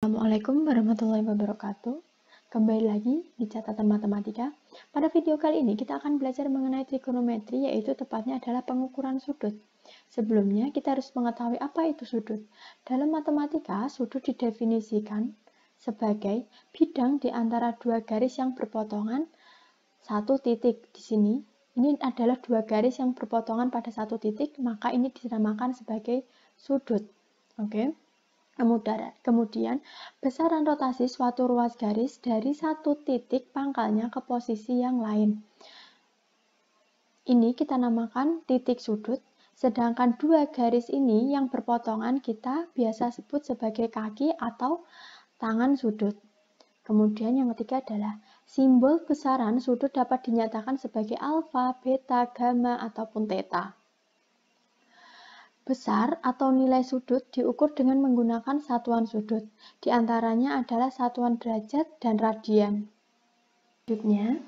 Assalamualaikum warahmatullahi wabarakatuh. Kembali lagi di catatan matematika. Pada video kali ini kita akan belajar mengenai trigonometri, yaitu tepatnya adalah pengukuran sudut. Sebelumnya kita harus mengetahui apa itu sudut. Dalam matematika, sudut didefinisikan sebagai bidang di antara dua garis yang berpotongan satu titik. Di sini ini adalah dua garis yang berpotongan pada satu titik, maka ini dinamakan sebagai sudut. Oke. Kemudian, besaran rotasi suatu ruas garis dari satu titik pangkalnya ke posisi yang lain. Ini kita namakan titik sudut, sedangkan dua garis ini yang berpotongan kita biasa sebut sebagai kaki atau tangan sudut. Kemudian yang ketiga adalah simbol besaran sudut dapat dinyatakan sebagai alfa, beta, gamma, ataupun theta. Besar atau nilai sudut diukur dengan menggunakan satuan sudut. Di antaranya adalah satuan derajat dan radian. Selanjutnya,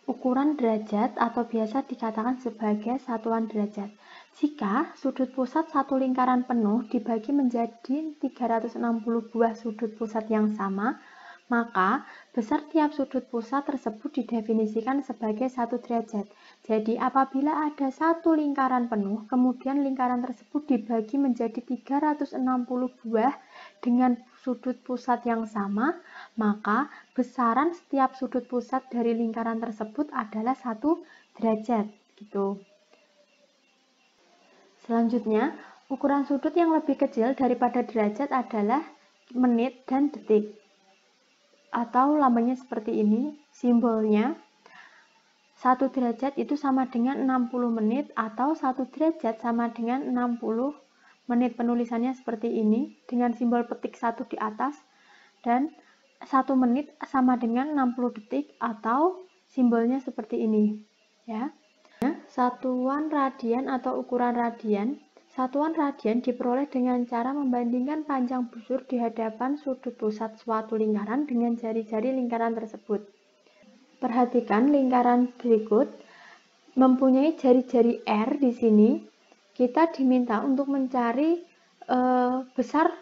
ukuran derajat atau biasa dikatakan sebagai satuan derajat. Jika sudut pusat satu lingkaran penuh dibagi menjadi 360 buah sudut pusat yang sama, maka besar tiap sudut pusat tersebut didefinisikan sebagai 1 derajat. Jadi apabila ada satu lingkaran penuh, kemudian lingkaran tersebut dibagi menjadi 360 buah dengan sudut pusat yang sama, maka besaran setiap sudut pusat dari lingkaran tersebut adalah 1 derajat. Gitu. Selanjutnya, ukuran sudut yang lebih kecil daripada derajat adalah menit dan detik. Atau lambangnya seperti ini, simbolnya 1 derajat itu sama dengan 60 menit atau 1 derajat sama dengan 60 menit. Penulisannya seperti ini dengan simbol petik 1 di atas, dan 1 menit sama dengan 60 detik atau simbolnya seperti ini ya. Satuan radian atau ukuran radian. Satuan radian diperoleh dengan cara membandingkan panjang busur di hadapan sudut pusat suatu lingkaran dengan jari-jari lingkaran tersebut. Perhatikan lingkaran berikut mempunyai jari-jari R di sini. Kita diminta untuk mencari besar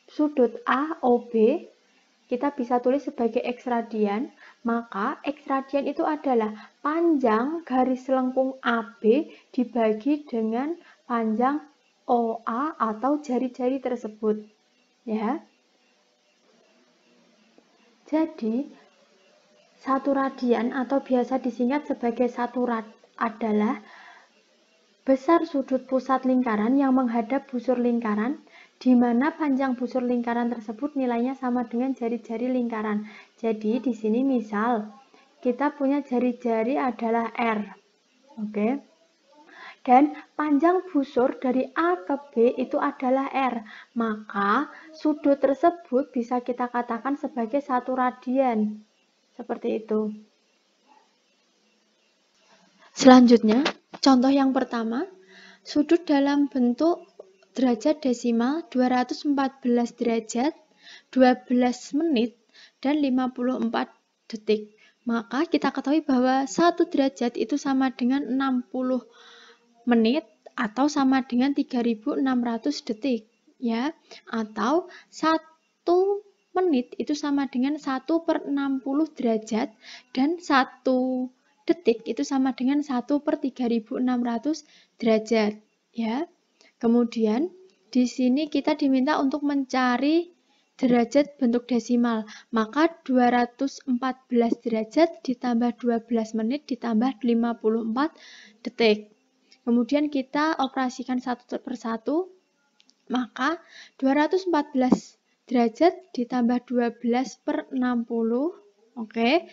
sudut AOB. Kita bisa tulis sebagai X radian. Maka X radian itu adalah panjang garis lengkung AB dibagi dengan panjang OA atau jari-jari tersebut. Ya. Jadi 1 radian atau biasa disingkat sebagai 1 rad adalah besar sudut pusat lingkaran yang menghadap busur lingkaran, di mana panjang busur lingkaran tersebut nilainya sama dengan jari-jari lingkaran. Jadi di sini misal kita punya jari-jari adalah R. Oke. Dan panjang busur dari A ke B itu adalah R. Maka sudut tersebut bisa kita katakan sebagai 1 radian. Seperti itu. Selanjutnya, contoh yang pertama, sudut dalam bentuk derajat desimal 214 derajat, 12 menit, dan 54 detik. Maka kita ketahui bahwa 1 derajat itu sama dengan 60 menit atau sama dengan 3600 detik. Ya, atau 1 menit itu sama dengan 1 per 60 derajat, dan 1 detik itu sama dengan 1 per 3600 derajat. Ya. Kemudian di sini kita diminta untuk mencari derajat bentuk desimal. Maka 214 derajat ditambah 12 menit ditambah 54 detik. Kemudian kita operasikan satu per satu. Maka 214 derajat ditambah 12 per 60. Oke.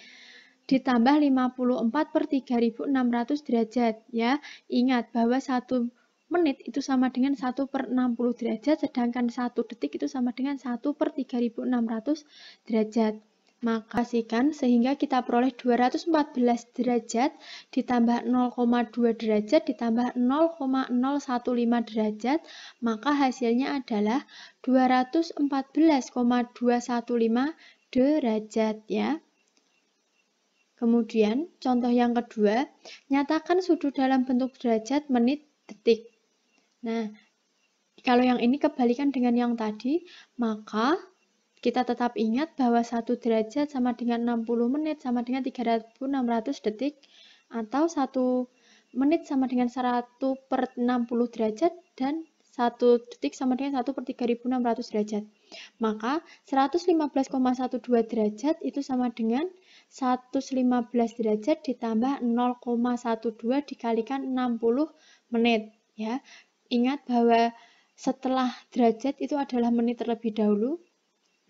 Ditambah 54 per 3600 derajat ya. Ingat bahwa 1 menit itu sama dengan 1 per 60 derajat, sedangkan 1 detik itu sama dengan 1 per 3600 derajat. Maka sehingga kita peroleh 214 derajat ditambah 0,2 derajat ditambah 0,015 derajat, maka hasilnya adalah 214,215 derajat ya. Kemudian, contoh yang kedua, nyatakan sudut dalam bentuk derajat, menit, detik. Nah, kalau yang ini kebalikan dengan yang tadi, maka kita tetap ingat bahwa 1 derajat sama dengan 60 menit sama dengan 3.600 detik, atau 1 menit sama dengan 1/60 derajat, dan 1 detik sama dengan 1/3600 derajat. Maka 115,12 derajat itu sama dengan 115 derajat ditambah 0,12 dikalikan 60 menit. Ya. Ingat bahwa setelah derajat itu adalah menit terlebih dahulu.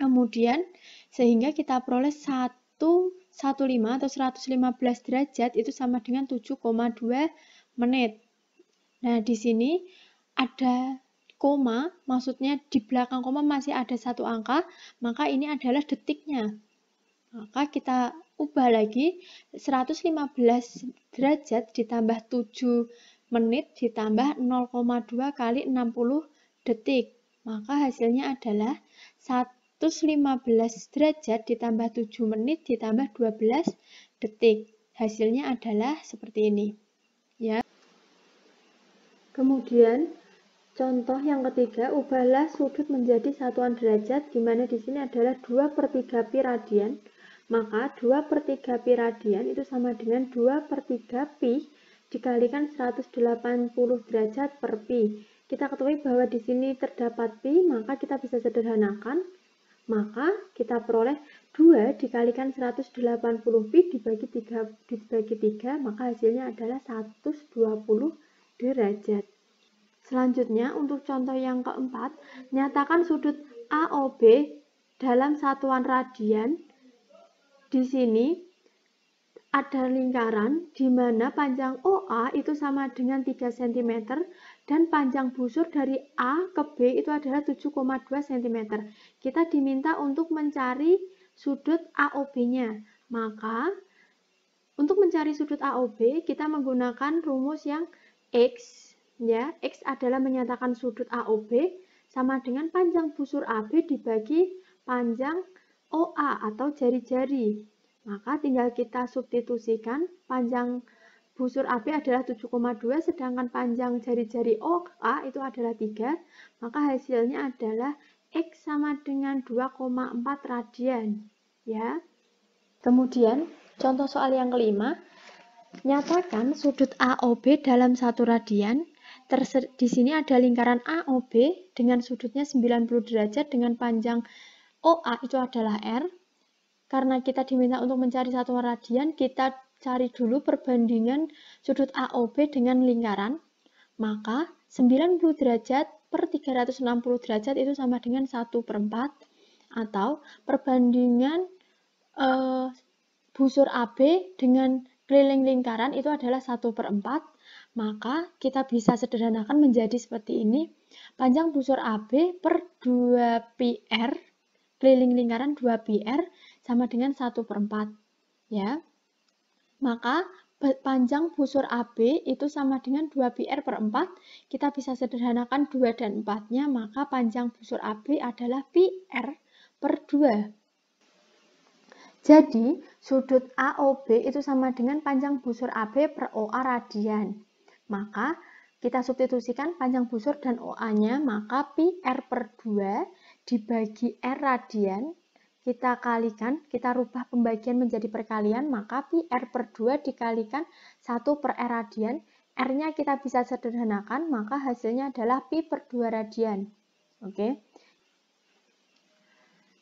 Kemudian, sehingga kita peroleh 115 atau 115 derajat itu sama dengan 7,2 menit. Nah, di sini ada koma, maksudnya di belakang koma masih ada satu angka, maka ini adalah detiknya. Maka kita ubah lagi, 115 derajat ditambah 7 menit ditambah 0,2 kali 60 detik. Maka hasilnya adalah 115 derajat ditambah 7 menit ditambah 12 detik. Hasilnya adalah seperti ini. Ya. Kemudian, contoh yang ketiga, ubahlah sudut menjadi satuan derajat, di mana di sini adalah 2/3 pi radian. Maka 2/3 pi radian itu sama dengan 2/3 pi dikalikan 180 derajat per pi. Kita ketahui bahwa di sini terdapat pi, maka kita bisa sederhanakan. Maka kita peroleh 2 dikalikan 180 pi dibagi 3, maka hasilnya adalah 120 derajat. Selanjutnya, untuk contoh yang keempat, nyatakan sudut AOB dalam satuan radian. Di sini ada lingkaran di mana panjang OA itu sama dengan 3 cm dan panjang busur dari A ke B itu adalah 7,2 cm. Kita diminta untuk mencari sudut AOB-nya. Maka, untuk mencari sudut AOB, kita menggunakan rumus yang X. Ya, X adalah menyatakan sudut AOB sama dengan panjang busur AB dibagi panjang OA atau jari-jari. Maka tinggal kita substitusikan, panjang busur AB adalah 7,2, sedangkan panjang jari-jari OA itu adalah 3, maka hasilnya adalah X sama dengan 2,4 radian. Ya. Kemudian, contoh soal yang kelima, nyatakan sudut AOB dalam 1 radian. Di sini ada lingkaran AOB dengan sudutnya 90 derajat dengan panjang OA itu adalah R. Karena kita diminta untuk mencari satuan radian, kita cari dulu perbandingan sudut AOB dengan lingkaran. Maka 90 derajat per 360 derajat itu sama dengan 1/4. Atau perbandingan busur AB dengan keliling lingkaran itu adalah 1/4. Maka kita bisa sederhanakan menjadi seperti ini. Panjang busur AB per 2 pi R, keliling lingkaran 2 pi R, sama dengan 1/4. Ya. Maka panjang busur AB itu sama dengan 2 pi R per 4. Kita bisa sederhanakan 2 dan 4-nya, maka panjang busur AB adalah pi R per 2. Jadi, sudut AOB itu sama dengan panjang busur AB per OA radian. Maka, kita substitusikan panjang busur dan OA-nya, maka pi R per 2 dibagi R radian. Kita kalikan, kita rubah pembagian menjadi perkalian, maka pi R per 2 dikalikan 1 per R radian. R-nya kita bisa sederhanakan, maka hasilnya adalah pi per 2 radian. Oke.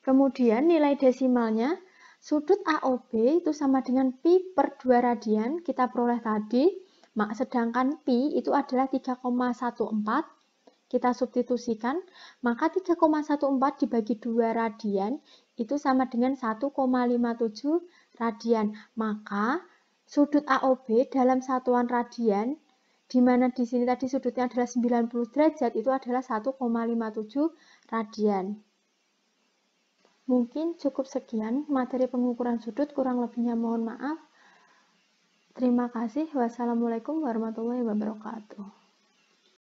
Kemudian nilai desimalnya, sudut AOB itu sama dengan pi per 2 radian, kita peroleh tadi, sedangkan pi itu adalah 3,14. Kita substitusikan, maka 3,14 dibagi 2 radian itu sama dengan 1,57 radian. Maka sudut AOB dalam satuan radian, di mana di sini tadi sudutnya adalah 90 derajat, itu adalah 1,57 radian. Mungkin cukup sekian materi pengukuran sudut, kurang lebihnya mohon maaf. Terima kasih. Wassalamualaikum warahmatullahi wabarakatuh.